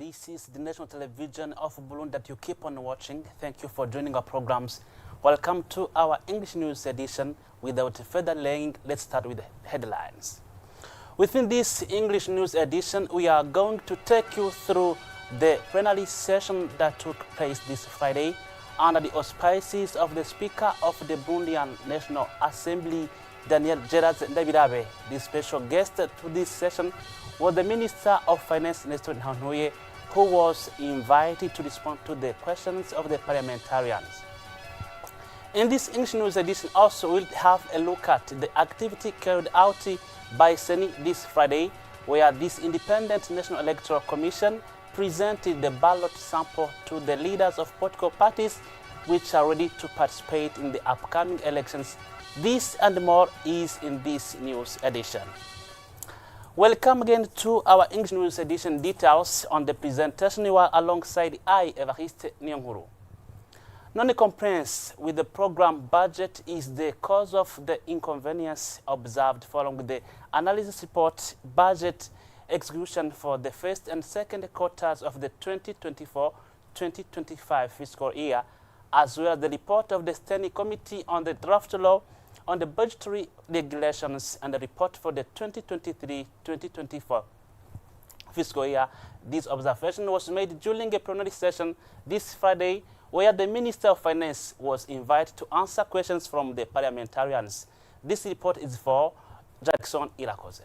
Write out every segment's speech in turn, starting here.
This is the national television of Burundi that you keep on watching. Thank you for joining our programs. Welcome to our English news edition. Without further delaying, let's start with the headlines. Within this English news edition, we are going to take you through the plenary session that took place this Friday under the auspices of the Speaker of the Burundian National Assembly, Daniel Gerard Ndabirabe. The special guest to this session was the Minister of Finance, Nestor Ntahontuye, who was invited to respond to the questions of the parliamentarians. In this English news edition also, we'll have a look at the activity carried out by Seni this Friday, where this Independent National Electoral Commission presented the ballot sample to the leaders of political parties which are ready to participate in the upcoming elections. This and more is in this news edition. Welcome again to our English news edition. Details on the presentation you are alongside I, Evariste Nyonguru. Non-compliance with the program budget is the cause of the inconvenience observed following the analysis report budget execution for the first and second quarters of the 2024-2025 fiscal year, as well as the report of the Standing Committee on the Draft Law on the Budgetary Regulations and the report for the 2023-2024 fiscal year. This observation was made during a plenary session this Friday, where the Minister of Finance was invited to answer questions from the parliamentarians. This report is for Jackson Irakoze.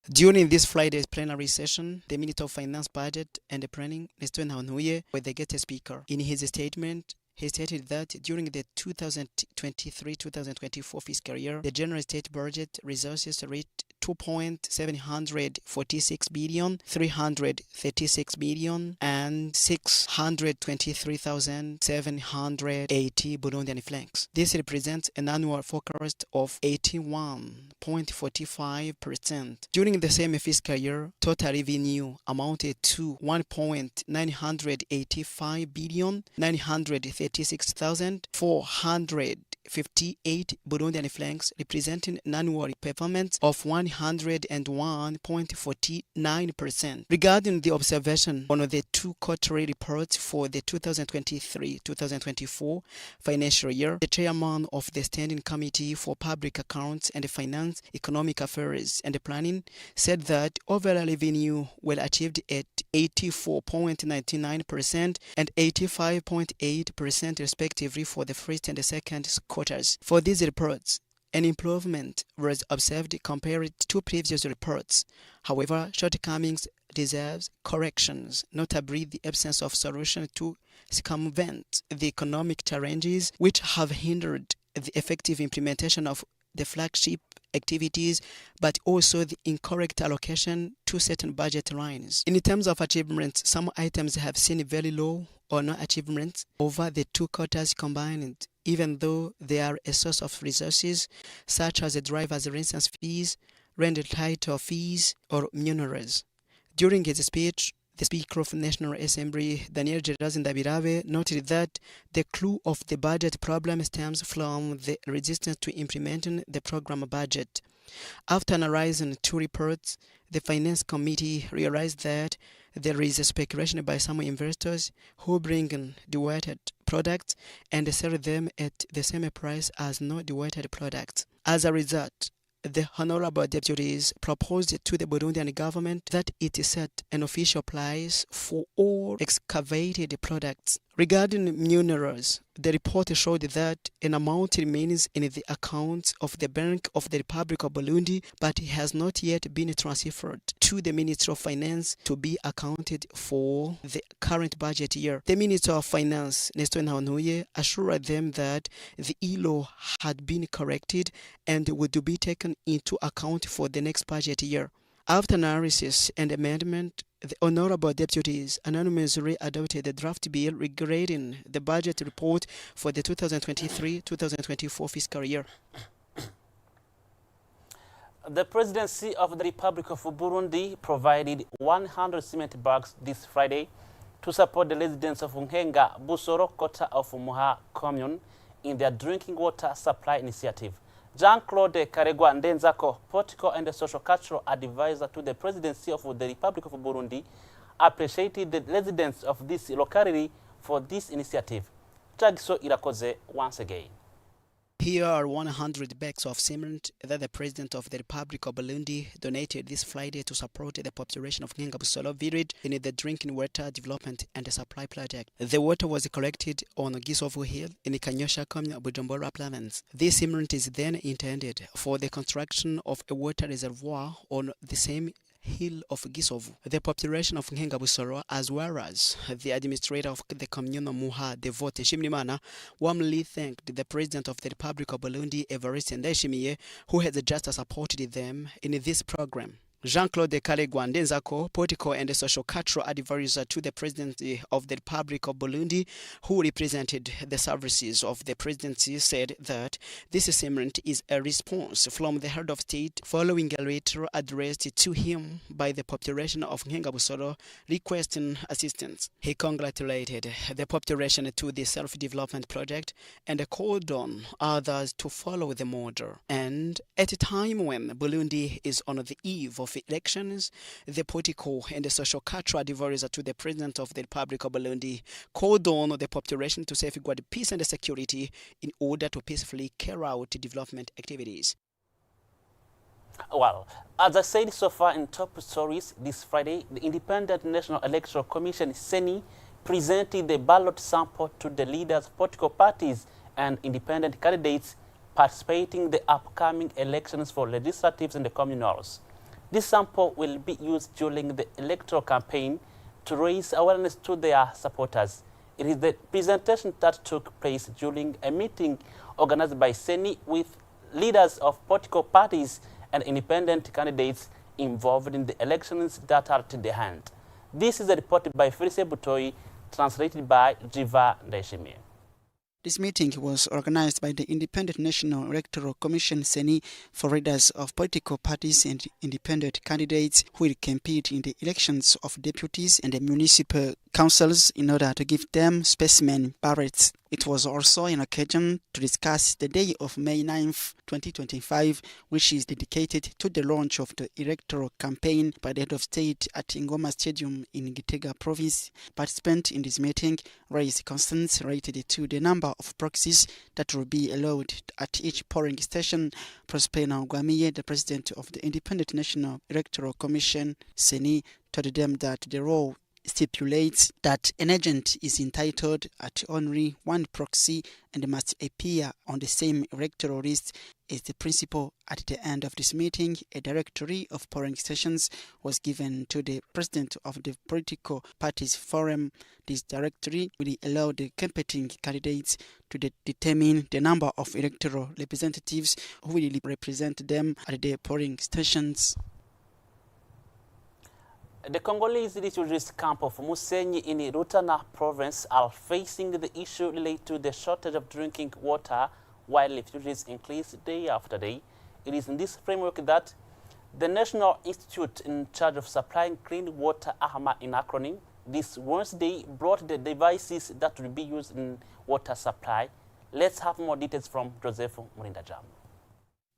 During this Friday's plenary session, the Minister of Finance, Budget and Planning, Nestor Ntahontuye, was the guest speaker. In his statement, he stated that during the 2023-2024 fiscal year, the general state budget resources reached 2.746 billion, 336 million, and 623,780 Burundian francs. This represents an annual forecast of 81.45%. During the same fiscal year, total revenue amounted to 1.985 billion, 936,458 Burundian francs, representing an annual performance of 101.49%. Regarding the observation on the two quarterly reports for the 2023-2024 financial year, the chairman of the Standing Committee for Public Accounts and Finance, Economic Affairs and Planning said that overall revenue was achieved at 84.99% and 85.8% respectively for the first and the second quarters. For these reports, an improvement was observed compared to previous reports. However, shortcomings deserve corrections, notably the absence of solution to circumvent the economic challenges which have hindered the effective implementation of the flagship activities, but also the incorrect allocation to certain budget lines. In terms of achievements, some items have seen very low or no achievements over the two quarters combined, even though they are a source of resources such as the driver's license fees, rental title fees, or remuneras. During his speech, the Speaker of the National Assembly, Daniel Gerard Ndabirabe, noted that the clue of the budget problem stems from the resistance to implementing the program budget. After analyzing two reports, the Finance Committee realized that there is a speculation by some investors who bring in dual-weighted products and sell them at the same price as non-dual-weighted products. As a result, the Honorable Deputies proposed to the Burundian government that it set an official price for all excavated products. Regarding minerals, the report showed that an amount remains in the accounts of the Bank of the Republic of Burundi, but it has not yet been transferred to the Ministry of Finance to be accounted for the current budget year. The Minister of Finance, Nestor Ntahontuye, assured them that the e-law had been corrected and would be taken into account for the next budget year. After analysis and amendment, the Honorable Deputies unanimously adopted the draft bill regarding the budget report for the 2023-2024 fiscal year. The Presidency of the Republic of Burundi provided 100 cement bags this Friday to support the residents of Nkenga, Busoro, Kota of Muha commune in their drinking water supply initiative. Jean-Claude Karegwa Ndenzako, political and social cultural advisor to the presidency of the Republic of Burundi, appreciated the residents of this locality for this initiative. Chagiso Irakoze once again. Here are 100 bags of cement that the President of the Republic of Burundi donated this Friday to support the population of Ngengabusolo village in the drinking water development and supply project. The water was collected on Gisovu Hill in the Kanyosha Commune, Bujumbura province. This cement is then intended for the construction of a water reservoir on the same hill of Gisovu. The population of Ngengabusolo, as well as the administrator of the commune, Muha Devote Shimimana, warmly thanked the President of the Republic of Burundi, Evariste Ndayishimiye, who has just supported them in this program. Jean-Claude Karegwa Ndenzako, political and social cultural advisor to the President of the Republic of Burundi, who represented the services of the presidency, said that this cement is a response from the head of state following a letter addressed to him by the population of Ngengabusolo requesting assistance. He congratulated the population to the self-development project and called on others to follow the model. And at a time when Burundi is on the eve of elections, the political and the social cultural advisor to the President of the Republic of Burundi called on the population to safeguard peace and security in order to peacefully carry out development activities. Well, as I said so far in top stories, this Friday, the Independent National Electoral Commission, CENI, presented the ballot sample to the leaders of political parties and independent candidates participating in the upcoming elections for legislatives and the communals. This sample will be used during the electoral campaign to raise awareness to their supporters. It is the presentation that took place during a meeting organized by CENI with leaders of political parties and independent candidates involved in the elections that are to the hand. This is a report by Felice Butoi, translated by Jiva Ndayishimiye. This meeting was organized by the Independent National Electoral Commission, CENI, for leaders of political parties and independent candidates who will compete in the elections of deputies and the municipal councils in order to give them specimen ballots. It was also an occasion to discuss the day of May 9th, 2025, which is dedicated to the launch of the electoral campaign by the head of state at Ngoma Stadium in Gitega province. Participants in this meeting raised concerns related to the number of proxies that will be allowed at each polling station. Prospero Gwamiye, the president of the Independent National Electoral Commission, CENI, told them that the law stipulates that an agent is entitled at only one proxy and must appear on the same electoral list as the principal. At the end of this meeting, a directory of polling stations was given to the president of the political parties forum. This directory will allow the competing candidates to determine the number of electoral representatives who will represent them at the polling stations. The Congolese refugees camp of Musenyi in Rutana province are facing the issue related to the shortage of drinking water while refugees increase day after day. It is in this framework that the National Institute in charge of supplying clean water, AHAMA in acronym, this Wednesday brought the devices that will be used in water supply. Let's have more details from Joseph Murindajam.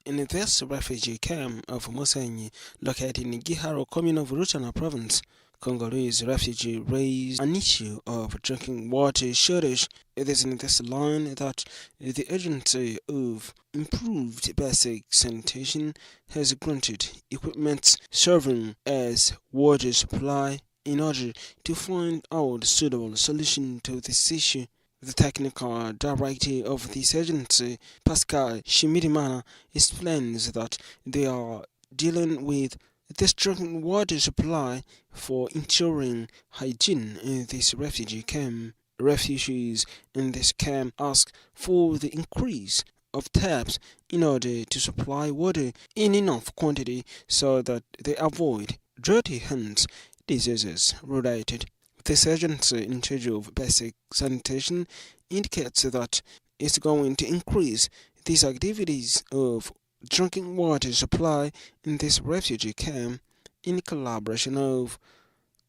In this refugee camp of Musenyi, located in Giharo commune of Rutana province, Congolese refugees raised an issue of drinking water shortage. It is in this line that the Agency of Improved Basic Sanitation has granted equipment serving as water supply in order to find out a suitable solution to this issue. The technical director of this agency, Pascal Shimirimana, explains that they are dealing with this drinking water supply for ensuring hygiene in this refugee camp. Refugees in this camp ask for the increase of taps in order to supply water in enough quantity so that they avoid dirty hands diseases related. This agency in charge of basic sanitation indicates that it's going to increase these activities of drinking water supply in this refugee camp in collaboration of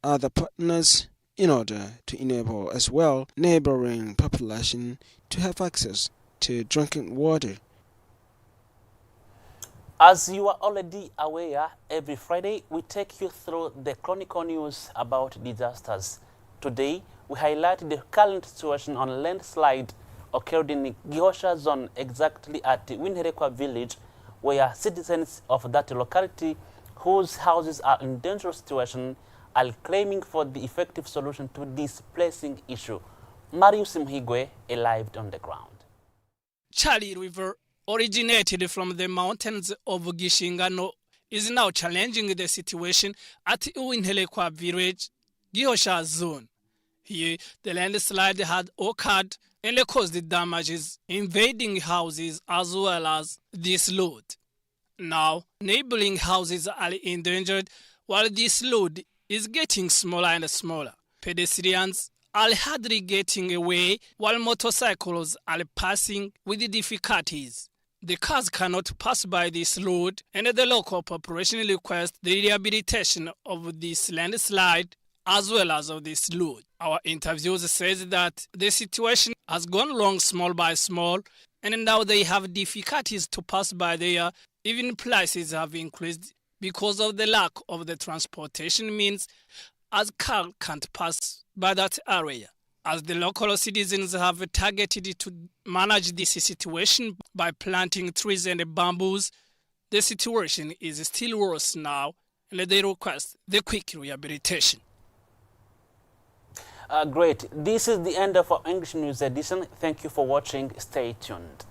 other partners in order to enable as well neighboring population to have access to drinking water. As you are already aware, every Friday we take you through the chronicle news about disasters. Today, we highlight the current situation on landslide occurred in Gihosha zone, exactly at Winherekwa village, where citizens of that locality whose houses are in dangerous situation are claiming for the effective solution to this pressing issue. Marius Mhigwe arrived on the ground. Chali River, originated from the mountains of Gishingano, is now challenging the situation at Winhelekwa village, Gihosha zone. Here, the landslide had occurred and caused damages, invading houses as well as this load. Now, neighboring houses are endangered while this load is getting smaller and smaller. Pedestrians are hardly getting away while motorcycles are passing with difficulties. The cars cannot pass by this load, and the local population requests the rehabilitation of this landslide as well as of this load. Our interviews says that the situation has gone wrong small by small, and now they have difficulties to pass by there. Even prices have increased because of the lack of the transportation means, as car can't pass by that area. As the local citizens have targeted to manage this situation by planting trees and bamboos, the situation is still worse now, and they request the quick rehabilitation. Great. This is the end of our English News edition. Thank you for watching. Stay tuned.